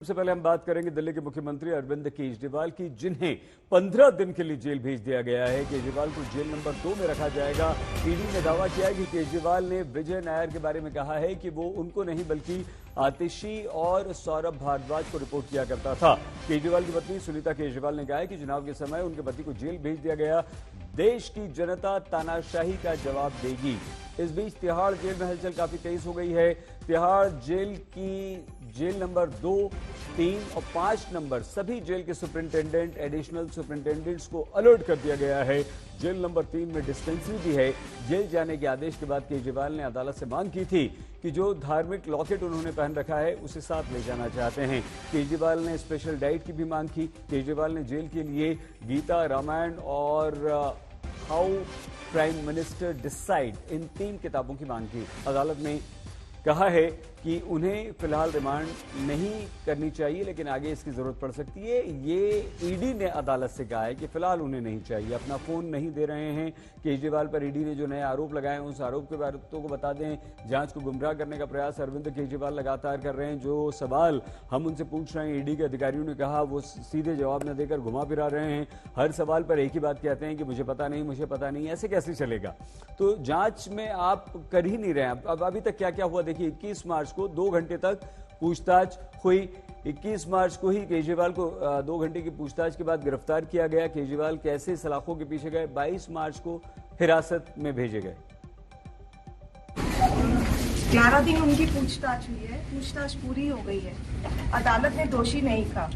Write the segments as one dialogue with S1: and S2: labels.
S1: सबसे पहले हम बात करेंगे दिल्ली के मुख्यमंत्री अरविंद केजरीवाल की, जिन्हें 15 दिन के लिए जेल भेज दिया गया है। केजरीवाल को जेल नंबर 2 में रखा जाएगा। ईडी ने दावा किया है कि केजरीवाल ने विजय नायर के बारे में कहा है कि वो उनको नहीं बल्कि आतिशी और सौरभ भारद्वाज को रिपोर्ट किया करता था। केजरीवाल की पत्नी सुनीता केजरीवाल ने कहा है कि चुनाव के समय उनके पति को जेल भेज दिया गया। देश की जनता तानाशाही का जवाब देगी। इस बीच तिहाड़ जेल में हलचल काफी तेज हो गई है। तिहाड़ जेल की जेल नंबर 2, 3 और 5 नंबर सभी जेल के सुपरिंटेंडेंट, एडिशनल सुपरिंटेंडेंट्स को अलर्ट कर दिया गया है। जेल नंबर 3 में डिस्पेंसरी भी है। जेल जाने के आदेश के बाद केजरीवाल ने अदालत से मांग की थी कि जो धार्मिक लॉकेट उन्होंने पहन रखा है उसे साथ ले जाना चाहते हैं। केजरीवाल ने स्पेशल डाइट की भी मांग की। केजरीवाल ने जेल के लिए गीता, रामायण और हाउ प्राइम मिनिस्टर डिसाइड, इन 3 किताबों की मांग की। अदालत ने कहा है कि उन्हें फिलहाल रिमांड नहीं करनी चाहिए, लेकिन आगे इसकी जरूरत पड़ सकती है। ये ईडी ने अदालत से कहा है कि फिलहाल उन्हें नहीं चाहिए। अपना फोन नहीं दे रहे हैं। केजरीवाल पर ईडी ने जो नए आरोप लगाए हैं उस आरोप के बातों को बता दें। जांच को गुमराह करने का प्रयास अरविंद केजरीवाल लगातार कर रहे हैं। जो सवाल हम उनसे पूछ रहे हैं, ईडी के अधिकारियों ने कहा वो सीधे जवाब न देकर घुमा फिरा रहे हैं। हर सवाल पर एक ही बात कहते हैं कि मुझे पता नहीं, मुझे पता नहीं। ऐसे कैसे चलेगा? तो जांच में आप कर ही नहीं रहे हैं। अब अभी तक क्या क्या हुआ देखिए। 21 मार्च को 2 घंटे तक पूछताछ हुई। 21 मार्च को ही केजरीवाल को 2 घंटे की पूछताछ के बाद गिरफ्तार किया गया। केजरीवाल कैसे सलाखों के पीछे गए? 22 मार्च को हिरासत में भेजे गए।
S2: 11 दिन उनकी पूछताछ हुई है। पूछताछ पूरी हो गई है। अदालत ने दोषी नहीं कहा।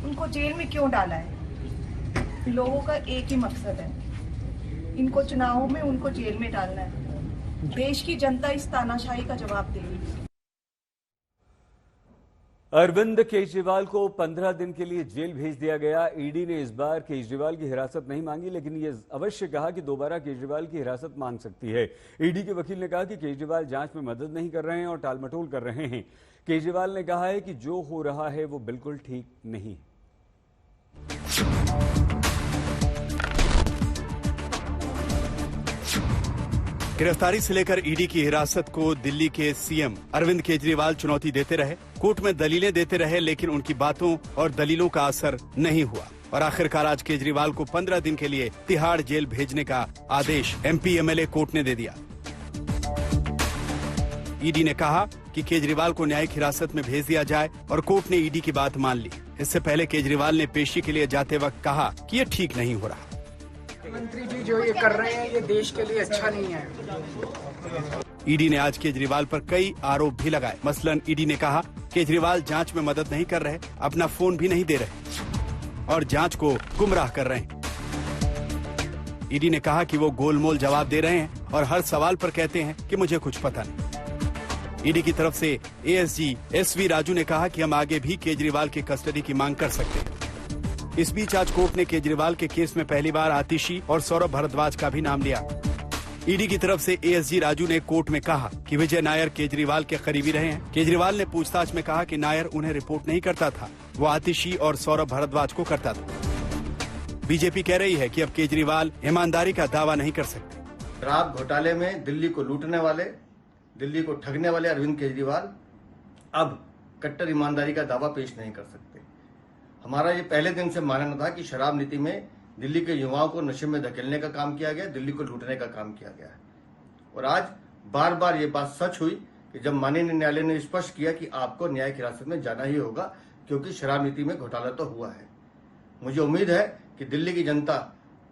S2: उनको जेल में क्यों डाला है? लोगों का एक ही मकसद है, इनको चुनावों में उनको जेल में डालना है। देश की जनता इस तानाशाही का जवाब देगी।
S1: अरविंद केजरीवाल को 15 दिन के लिए जेल भेज दिया गया। ईडी ने इस बार केजरीवाल की हिरासत नहीं मांगी, लेकिन यह अवश्य कहा कि दोबारा केजरीवाल की हिरासत मांग सकती है। ईडी के वकील ने कहा कि केजरीवाल जांच में मदद नहीं कर रहे हैं और टालमटोल कर रहे हैं। केजरीवाल ने कहा है कि जो हो रहा है वो बिल्कुल ठीक नहीं।
S3: गिरफ्तारी से लेकर ईडी की हिरासत को दिल्ली के सीएम अरविंद केजरीवाल चुनौती देते रहे, कोर्ट में दलीलें देते रहे, लेकिन उनकी बातों और दलीलों का असर नहीं हुआ और आखिरकार आज केजरीवाल को 15 दिन के लिए तिहाड़ जेल भेजने का आदेश एमपी एमएलए कोर्ट ने दे दिया। ईडी ने कहा कि केजरीवाल को न्यायिक हिरासत में भेज दिया जाए और कोर्ट ने ईडी की बात मान ली। इससे पहले केजरीवाल ने पेशी के लिए जाते वक्त कहा कि ये ठीक नहीं हो रहा।
S4: मंत्री जी जो ये कर रहे हैं ये देश के लिए अच्छा नहीं है।
S3: ईडी ने आज केजरीवाल पर कई आरोप भी लगाए। मसलन ईडी ने कहा केजरीवाल जांच में मदद नहीं कर रहे, अपना फोन भी नहीं दे रहे और जांच को गुमराह कर रहे हैं। ईडी ने कहा कि वो गोलमोल जवाब दे रहे हैं और हर सवाल पर कहते हैं कि मुझे कुछ पता नहीं। ईडी की तरफ से एएसजी एसवी राजू ने कहा कि हम आगे भी केजरीवाल की कस्टडी की मांग कर सकते हैं। इस बीच आज कोर्ट ने केजरीवाल के केस में पहली बार आतिशी और सौरभ भारद्वाज का भी नाम लिया। ईडी की तरफ से एएसजी राजू ने कोर्ट में कहा कि विजय नायर केजरीवाल के करीबी रहे हैं। केजरीवाल ने पूछताछ में कहा कि नायर उन्हें रिपोर्ट नहीं करता था, वो आतिशी और सौरभ भारद्वाज को करता था। बीजेपी कह रही है कि अब केजरीवाल ईमानदारी का दावा नहीं कर सकते।
S5: शराब घोटाले में दिल्ली को लूटने वाले, दिल्ली को ठगने वाले अरविंद केजरीवाल अब कट्टर ईमानदारी का दावा पेश नहीं कर सकते। हमारा ये पहले दिन से मानना था कि शराब नीति में दिल्ली के युवाओं को नशे में धकेलने का काम किया गया, दिल्ली को लूटने का काम किया गया है। और आज बार बार ये बात सच हुई कि जब माननीय न्यायालय ने स्पष्ट किया कि आपको न्यायिक हिरासत में जाना ही होगा क्योंकि शराब नीति में घोटाला तो हुआ है। मुझे उम्मीद है कि दिल्ली की जनता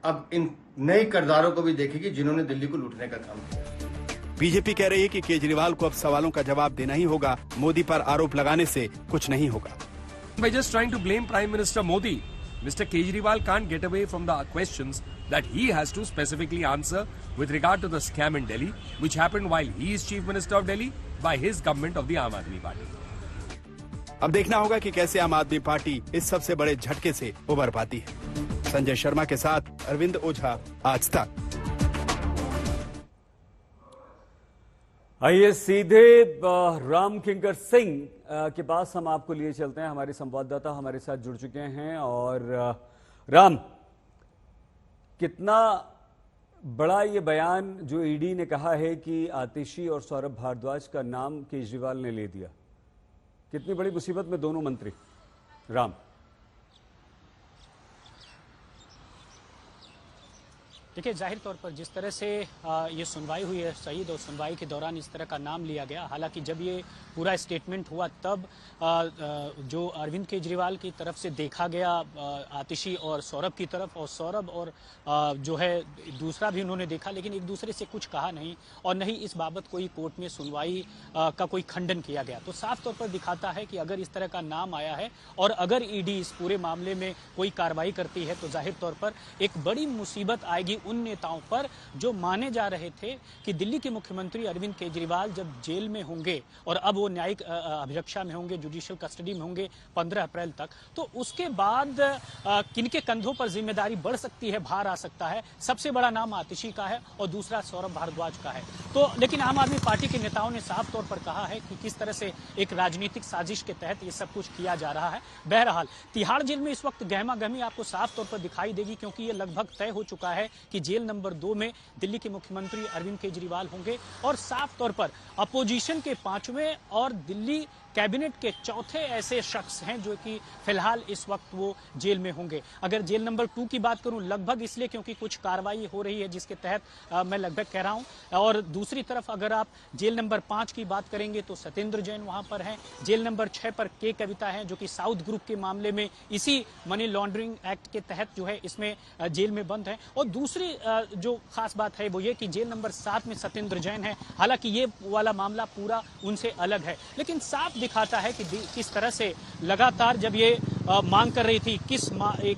S5: अब इन नए किरदारों को भी देखेगी जिन्होंने दिल्ली को लूटने का काम किया।
S3: बीजेपी कह रही है कि केजरीवाल को अब सवालों का जवाब देना ही होगा, मोदी पर आरोप लगाने से कुछ नहीं होगा।
S6: By just trying to blame Prime Minister Modi, Mr. Kejriwal can't get away from the questions that he has to specifically answer with regard to the scam in Delhi, which happened while he is Chief Minister of Delhi by his government of the Aam Aadmi Party.
S3: अब देखना होगा कि कैसे आम आदमी party इस सबसे बड़े झटके से उबर पाती है। संजय शर्मा के साथ अरविंद ओझा, आज तक।
S1: आइए सीधे राम किंकर सिंह के पास हम आपको लिए चलते हैं। हमारे संवाददाता हमारे साथ जुड़ चुके हैं। और राम, कितना बड़ा ये बयान जो ईडी ने कहा है कि आतिशी और सौरभ भारद्वाज का नाम केजरीवाल ने ले दिया, कितनी बड़ी मुसीबत में दोनों मंत्री? राम।
S7: देखिए, जाहिर तौर पर जिस तरह से ये सुनवाई हुई है सईद, और सुनवाई के दौरान इस तरह का नाम लिया गया, हालांकि जब ये पूरा स्टेटमेंट हुआ तब जो अरविंद केजरीवाल की तरफ से देखा गया आतिशी और सौरभ की तरफ, और सौरभ और जो है दूसरा भी उन्होंने देखा, लेकिन एक दूसरे से कुछ कहा नहीं और नहीं इस बाबत कोई कोर्ट में सुनवाई का कोई खंडन किया गया। तो साफ तौर पर दिखाता है कि अगर इस तरह का नाम आया है और अगर ईडी इस पूरे मामले में कोई कार्रवाई करती है तो जाहिर तौर पर एक बड़ी मुसीबत आएगी उन नेताओं पर जो माने जा रहे थे कि दिल्ली के मुख्यमंत्री अरविंद केजरीवाल जब जेल में होंगे और अब वो न्यायिक अभिरक्षा में होंगे, जुडिशियल कस्टडी में होंगे 15 अप्रैल तक, तो उसके बाद किनके कंधों पर जिम्मेदारी बढ़ सकती है, भार आ सकता है। सबसे बड़ा नाम आतिशी का है और दूसरा सौरभ भारद्वाज का है। तो लेकिन आम आदमी पार्टी के नेताओं ने साफ तौर पर कहा है कि किस तरह से एक राजनीतिक साजिश के तहत ये सब कुछ किया जा रहा है। बहरहाल तिहाड़ जेल में इस वक्त गहमा गहमी आपको साफ तौर पर दिखाई देगी, क्योंकि ये लगभग तय हो चुका है कि जेल नंबर 2 में दिल्ली के मुख्यमंत्री अरविंद केजरीवाल होंगे और साफ तौर पर अपोजिशन के 5वें और दिल्ली कैबिनेट के चौथे ऐसे शख्स हैं जो कि फिलहाल इस वक्त वो जेल में होंगे। अगर जेल नंबर 2 की बात करूं, लगभग इसलिए क्योंकि कुछ कार्रवाई हो रही है जिसके तहत मैं लगभग कह रहा हूं, और दूसरी तरफ अगर आप जेल नंबर 5 की बात करेंगे तो सत्येंद्र जैन वहां पर हैं। जेल नंबर 6 पर के कविता है जो कि साउथ ग्रुप के मामले में इसी मनी लॉन्ड्रिंग एक्ट के तहत जो है इसमें जेल में बंद है। और दूसरी जो खास बात है वो ये कि जेल नंबर 7 में सत्येंद्र जैन है। हालांकि ये वाला मामला पूरा उनसे अलग है, लेकिन साफ दिखाता है कि किस तरह से लगातार जब ये मांग कर रही थी,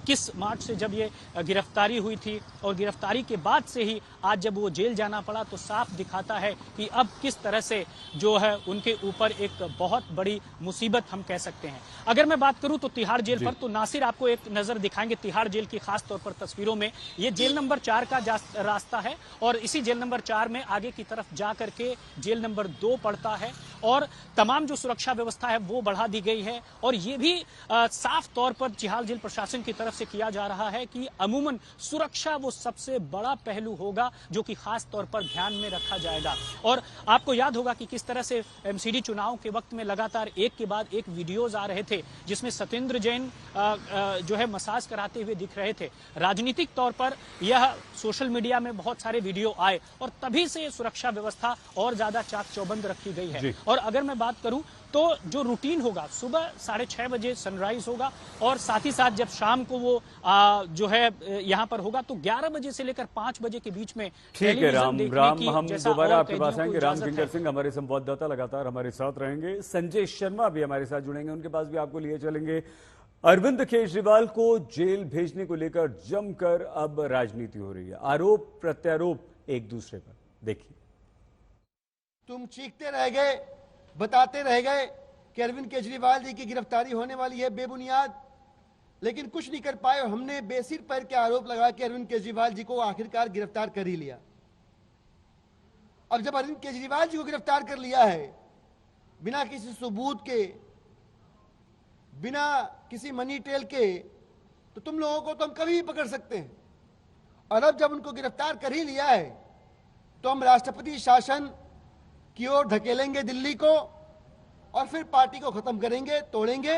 S7: किस मार्च से जब ये गिरफ्तारी हुई थी और गिरफ्तारी के बाद से ही आज जब वो जेल जाना पड़ा, तो साफ दिखाता है कि अब किस तरह से जो है उनके ऊपर एक बहुत बड़ी मुसीबत हम कह सकते हैं। अगर मैं बात करूं तो तिहाड़ जेल पर, तो नासिर आपको एक नजर दिखाएंगे तिहाड़ जेल की खास तौर पर तस्वीरों में। ये जेल नंबर 4 का रास्ता है और इसी जेल नंबर 4 में आगे की तरफ जा करके जेल नंबर 2 पड़ता है और तमाम जो सुरक्षा व्यवस्था है वो बढ़ा दी गई है। और ये भी साफ तौर पर तिहाड़ जेल प्रशासन की तरफ से किया जा रहा है कि अमूमन सुरक्षा वो सबसे बड़ा पहलू होगा जो कि खास तौर पर ध्यान में रखा जाएगा। और आपको याद होगा कि किस तरह से एमसीडी चुनाव के वक्त में लगातार एक के बाद एक वीडियोज आ रहे थे जिसमें सत्येंद्र जैन जो है मसाज कराते हुए दिख रहे थे। राजनीतिक तौर पर यह सोशल मीडिया में बहुत सारे वीडियो आए और तभी से सुरक्षा व्यवस्था और ज्यादा चाक चौबंद रखी गई है। और अगर मैं बात करूं तो जो रूटीन होगा, सुबह 6:30 बजे सनराइज होगा और साथ ही साथ जब शाम को वो जो है यहाँ पर होगा तो 11 बजे से लेकर 5 बजे के बीच में।
S1: ठीक है राम, हम दोबारा आपके पास आएंगे। राम किंकर सिंह हमारे संवाददाता लगातार हमारे साथ रहेंगे। संजय शर्मा भी हमारे साथ जुड़ेंगे, उनके पास भी आपको लिए चलेंगे। अरविंद केजरीवाल को जेल भेजने को लेकर जमकर अब राजनीति हो रही है, आरोप प्रत्यारोप एक दूसरे पर। देखिए,
S8: तुम चीखते रह गए, बताते रह गए कि अरविंद केजरीवाल जी की गिरफ्तारी होने वाली है बेबुनियाद, लेकिन कुछ नहीं कर पाए और हमने बेसिर पैर के आरोप लगा के अरविंद केजरीवाल जी को आखिरकार गिरफ्तार कर ही लिया। अब जब अरविंद केजरीवाल जी को गिरफ्तार कर लिया है बिना किसी सबूत के, बिना किसी मनी टेल के, तो तुम लोगों को तो हम कभी भी पकड़ सकते हैं। और अब जब उनको गिरफ्तार कर ही लिया है तो हम राष्ट्रपति शासन की ओर धकेलेंगे दिल्ली को और फिर पार्टी को खत्म करेंगे, तोड़ेंगे।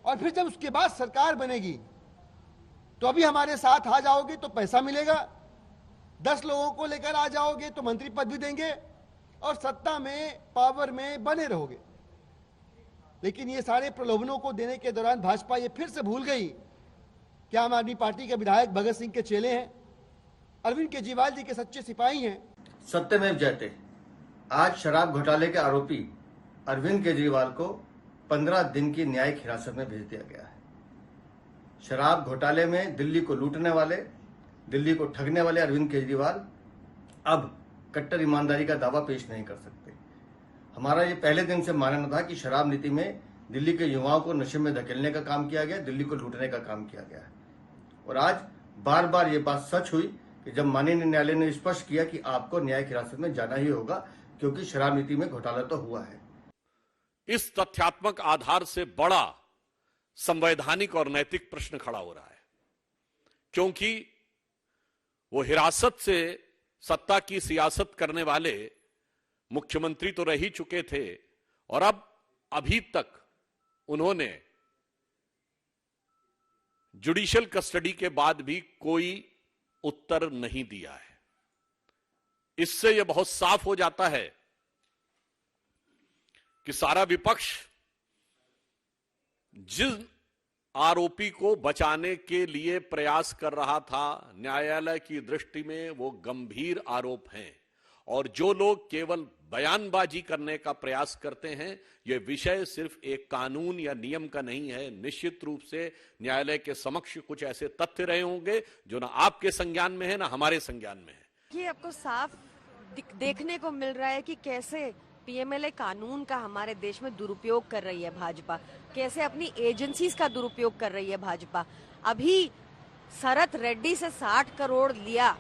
S8: और फिर जब उसके बाद सरकार बनेगी तो अभी हमारे साथ आ जाओगे तो पैसा मिलेगा, 10 लोगों को लेकर आ जाओगे तो मंत्री पद भी देंगे और सत्ता में, पावर में बने रहोगे। लेकिन ये सारे प्रलोभनों को देने के दौरान भाजपा ये फिर से भूल गई कि आम आदमी पार्टी के विधायक भगत सिंह के चेले हैं, अरविंद केजरीवाल जी के सच्चे सिपाही हैं।
S5: सत्यमेव जयते। आज शराब घोटाले के आरोपी अरविंद केजरीवाल को 15 दिन की न्यायिक हिरासत में भेज दिया गया है। शराब घोटाले में दिल्ली को लूटने वाले, दिल्ली को ठगने वाले अरविंद केजरीवाल अब कट्टर ईमानदारी का दावा पेश नहीं कर सकते। हमारा ये पहले दिन से मानना था कि शराब नीति में दिल्ली के युवाओं को नशे में धकेलने का काम किया गया, दिल्ली को लूटने का काम किया गया है। और आज बार बार ये बात सच हुई कि जब माननीय न्यायालय ने स्पष्ट किया कि आपको न्यायिक हिरासत में जाना ही होगा क्योंकि शराब नीति में घोटाला तो हुआ है।
S9: इस तथ्यात्मक आधार से बड़ा संवैधानिक और नैतिक प्रश्न खड़ा हो रहा है, क्योंकि वो हिरासत से सत्ता की सियासत करने वाले मुख्यमंत्री तो रह ही चुके थे और अब अभी तक उन्होंने जुडिशियल कस्टडी के बाद भी कोई उत्तर नहीं दिया है। इससे यह बहुत साफ हो जाता है कि सारा विपक्ष जिस आरोपी को बचाने के लिए प्रयास कर रहा था, न्यायालय की दृष्टि में वो गंभीर आरोप हैं, और जो लोग केवल बयानबाजी करने का प्रयास करते हैं, यह विषय सिर्फ एक कानून या नियम का नहीं है। निश्चित रूप से न्यायालय के समक्ष कुछ ऐसे तथ्य रहे होंगे जो ना आपके संज्ञान में है ना हमारे संज्ञान में है।
S10: ये आपको साफ देखने को मिल रहा है कि कैसे पीएमएलए कानून का हमारे देश में दुरुपयोग कर रही है भाजपा, कैसे अपनी एजेंसीज का दुरुपयोग कर रही है भाजपा। अभी शरत रेड्डी से 60 करोड़ लिया,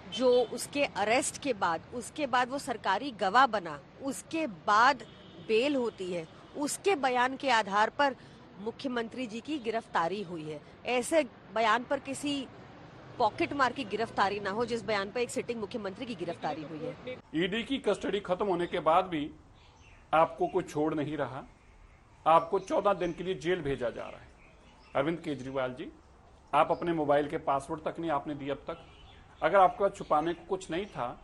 S10: जो उसके अरेस्ट के बाद, उसके बाद वो सरकारी गवाह बना, उसके बाद बेल होती है, उसके बयान के आधार पर मुख्यमंत्री जी की गिरफ्तारी हुई है। ऐसे बयान पर किसी पॉकेट मार की गिरफ्तारी ना हो जिस बयान पर एक सिटिंग मुख्यमंत्री की गिरफ्तारी हुई है।
S11: ईडी की कस्टडी खत्म होने के बाद भी आपको कोई छोड़ नहीं रहा, आपको 14 दिन के लिए जेल भेजा जा रहा है। अरविंद केजरीवाल जी, आप अपने मोबाइल के पासवर्ड तक नहीं आपने दिए अब तक। अगर आपका छुपाने को कुछ नहीं था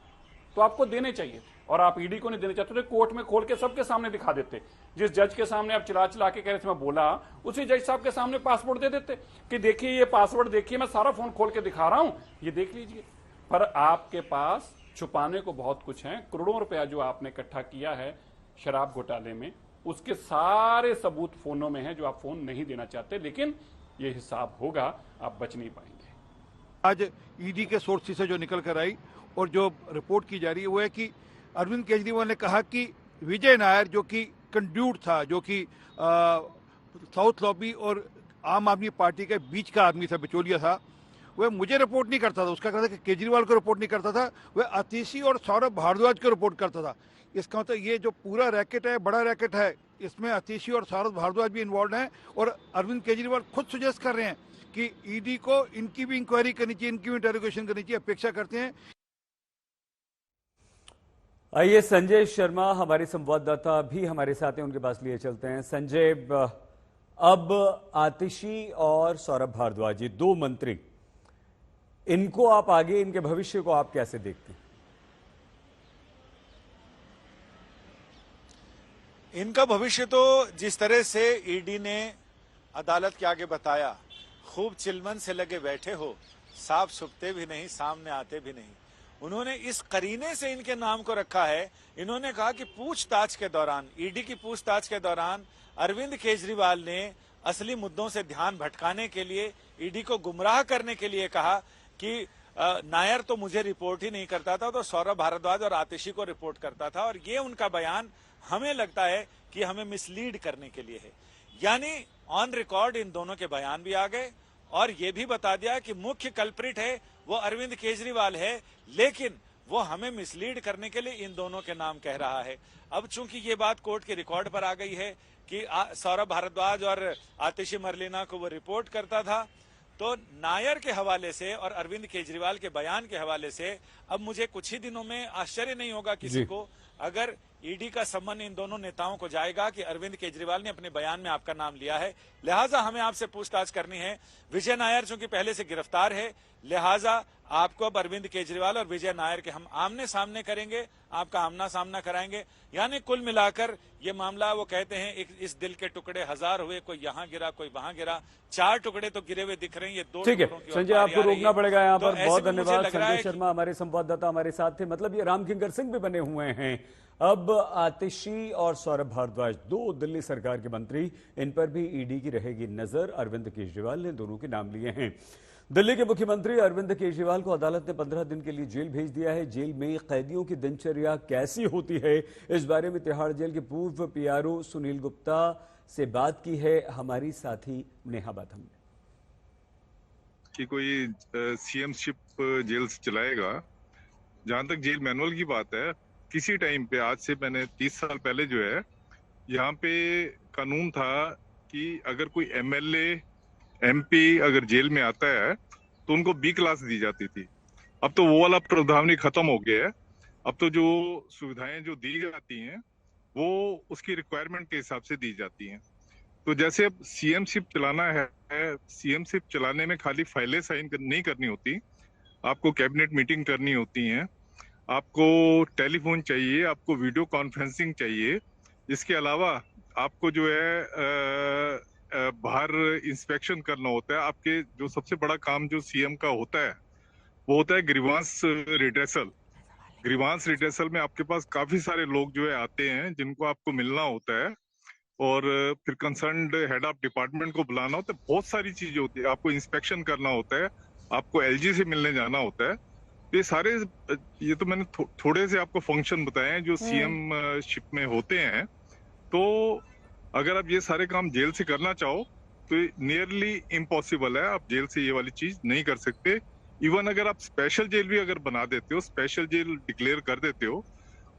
S11: तो आपको देने चाहिए थे, और आप ईडी को नहीं देने चाहते थे, कोर्ट में खोल के सबके सामने दिखा देते। जिस जज के सामने आप चिल्ला चिल्ला के कह रहे थे मैं बोला, उसी जज साहब के सामने पासवर्ड दे देते कि देखिए ये पासवर्ड देखिए, मैं सारा फोन खोल के दिखा रहा हूं, ये देख लीजिए। पर आपके पास छुपाने को बहुत कुछ है। करोड़ों रुपया जो आपने इकट्ठा किया है शराब घोटाले में, उसके सारे सबूत फोनों में है जो आप फोन नहीं देना चाहते, लेकिन ये हिसाब होगा, आप बच नहीं पाएंगे।
S12: आज ईडी के सोर्स से जो निकल कर आई और जो रिपोर्ट की जा रही है वो है कि अरविंद केजरीवाल ने कहा कि विजय नायर जो कि कंड्यूट था, जो कि साउथ लॉबी और आम आदमी पार्टी के बीच का आदमी था, बिचौलिया था, वह मुझे रिपोर्ट नहीं करता था। उसका कहता था कि केजरीवाल को रिपोर्ट नहीं करता था, वह आतिशी और सौरभ भारद्वाज को रिपोर्ट करता था। इसका मतलब ये जो पूरा रैकेट है, बड़ा रैकेट है, इसमें आतिशी और सौरभ भारद्वाज भी इन्वॉल्व हैं। और अरविंद केजरीवाल खुद सजेस्ट कर रहे हैं कि ईडी को इनकी भी इंक्वायरी करनी चाहिए, इनकी भी इंटेरोगेशन करनी चाहिए, अपेक्षा करते हैं।
S1: आइए संजय शर्मा हमारे संवाददाता भी हमारे साथ हैं, उनके पास लिए चलते हैं। संजय, अब आतिशी और सौरभ भारद्वाज, ये दो मंत्री, इनको आप आगे, इनके भविष्य को आप कैसे देखते हैं?
S13: इनका भविष्य तो जिस तरह से ईडी ने अदालत के आगे बताया, खूब चिलमन से लगे बैठे हो, साफ छुपते भी नहीं, सामने आते भी नहीं। उन्होंने इस करीने से इनके नाम को रखा है। इन्होंने कहा कि पूछताछ के दौरान, ईडी की पूछताछ के दौरान अरविंद केजरीवाल ने असली मुद्दों से ध्यान भटकाने के लिए, ईडी को गुमराह करने के लिए कहा कि नायर तो मुझे रिपोर्ट ही नहीं करता था, तो सौरभ भारद्वाज और आतिशी को रिपोर्ट करता था। और ये उनका बयान हमें लगता है कि हमें मिसलीड करने के लिए है। यानी ऑन रिकॉर्ड इन दोनों के बयान भी आ गए और ये भी बता दिया कि मुख्य कल्प्रिट है वो अरविंद केजरीवाल है, लेकिन वो हमें मिसलीड करने के लिए इन दोनों के नाम कह रहा है। अब चूंकि ये बात कोर्ट के रिकॉर्ड पर आ गई है कि सौरभ भारद्वाज और आतिशी मरलेना को वो रिपोर्ट करता था, तो नायर के हवाले से और अरविंद केजरीवाल के बयान के हवाले से अब मुझे कुछ ही दिनों में आश्चर्य नहीं होगा किसी को अगर ईडी का सम्मन इन दोनों नेताओं को जाएगा कि अरविंद केजरीवाल ने अपने बयान में आपका नाम लिया है, लिहाजा हमें आपसे पूछताछ करनी है। विजय नायर चूंकि पहले से गिरफ्तार है, लिहाजा आपको अब अरविंद केजरीवाल और विजय नायर के हम आमने सामने करेंगे, आपका आमना सामना कराएंगे। यानी कुल मिलाकर ये मामला, वो कहते हैं इस दिल के टुकड़े हजार हुए, कोई यहाँ गिरा कोई वहां गिरा, 4 टुकड़े तो गिरे हुए दिख रहे हैं, ये 2
S1: ठीक है संजय, आपको रोकना पड़ेगा यहाँ पर। बहुत धन्यवाद। संजय शर्मा हमारे संवाददाता हमारे साथ थे। मतलब ये रामकिंकर सिंह भी बने हुए हैं। अब आतिशी और सौरभ भारद्वाज, 2 दिल्ली सरकार के मंत्री, इन पर भी ईडी की रहेगी नजर। अरविंद केजरीवाल ने दोनों के नाम लिए हैं। दिल्ली के मुख्यमंत्री अरविंद केजरीवाल को अदालत ने 15 दिन के लिए जेल भेज दिया है। जेल में कैदियों की दिनचर्या कैसी होती है, इस बारे में तिहाड़ जेल के पूर्व पीआरओ सुनील गुप्ता से बात की है हमारी साथी नेहा बाथम ने।
S14: कि कोई सीएमशिप जेल चलाएगा, जहां तक जेल मैनुअल की बात है, किसी टाइम पे, आज से मैंने 30 साल पहले जो है, यहाँ पे कानून था कि अगर कोई एमएलए एमपी अगर जेल में आता है तो उनको बी क्लास दी जाती थी। अब तो वो वाला प्रावधान खत्म हो गया है। अब तो जो सुविधाएं जो दी जाती हैं वो उसकी रिक्वायरमेंट के हिसाब से दी जाती हैं। तो जैसे अब सीएमशिप चलाना है, सीएमशिप चलाने में खाली फाइलें साइन नहीं करनी होती, आपको कैबिनेट मीटिंग करनी होती है, आपको टेलीफोन चाहिए, आपको वीडियो कॉन्फ्रेंसिंग चाहिए। इसके अलावा आपको जो है बाहर इंस्पेक्शन करना होता है। आपके जो सबसे बड़ा काम जो सीएम का होता है वो होता है ग्रीवांस रिड्रेसल। ग्रीवांस रिड्रेसल में आपके पास काफी सारे लोग जो है आते हैं जिनको आपको मिलना होता है और फिर कंसर्न्ड हेड ऑफ डिपार्टमेंट को बुलाना होता है। बहुत सारी चीजें होती है, आपको इंस्पेक्शन करना होता है, आपको एलजी से मिलने जाना होता है। ये सारे, ये तो मैंने थोड़े से आपको फंक्शन बताए हैं जो सीएम शिप में होते हैं। तो अगर आप ये सारे काम जेल से करना चाहो तो नियरली इम्पॉसिबल है, आप जेल से ये वाली चीज नहीं कर सकते। इवन अगर आप स्पेशल जेल भी अगर बना देते हो, स्पेशल जेल डिक्लेयर कर देते हो,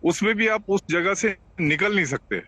S14: उसमें भी आप उस जगह से निकल नहीं सकते।